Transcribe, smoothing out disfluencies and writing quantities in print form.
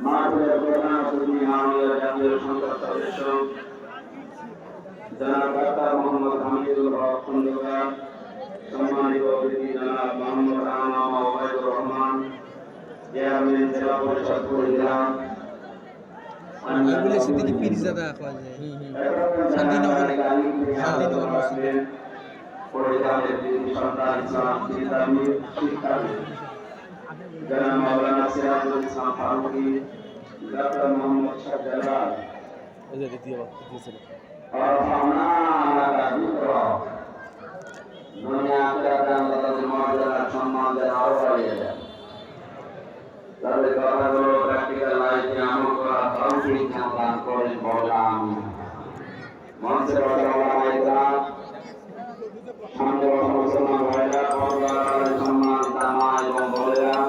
মাহফিলের প্রধান অতিথি মাননীয় জাতীয় সংসদ সদস্য জনাব ডাক্তার মোহাম্মদ হামিদুল হক খন্দকার, সম্মানিত অতিথি জনাব মোহাম্মদ আনাম ওবায়দুর রহমান, চেয়ারম্যান জেলা পরিষদ কুড়িগ্রাম, ওইগুলো সিদ্দিকি পীরজাদা কয় যায় শান্তিনগর মসজিদ কুড়িগ্রামের কৃতি সন্তান ইসলাম চিন্তাবিদ শিক্ষাবিদ জনাব মাওলানা সিরাজুল ইসলাম ফারুকী, ডাক্তার মোহাম্মদ শাহজালাল और भावना लगा दूसरो दुनिया के अंदर के मौजूद सम्मान दे और बढ़िया है तबे कहा गलो प्रैक्टिकल लाइफ में हम को बहुत ही ज्ञान कोई बोलाम मन से बड़ा इतना सामने मुसलमान भाईरा और सम्मान तमाम बोलेगा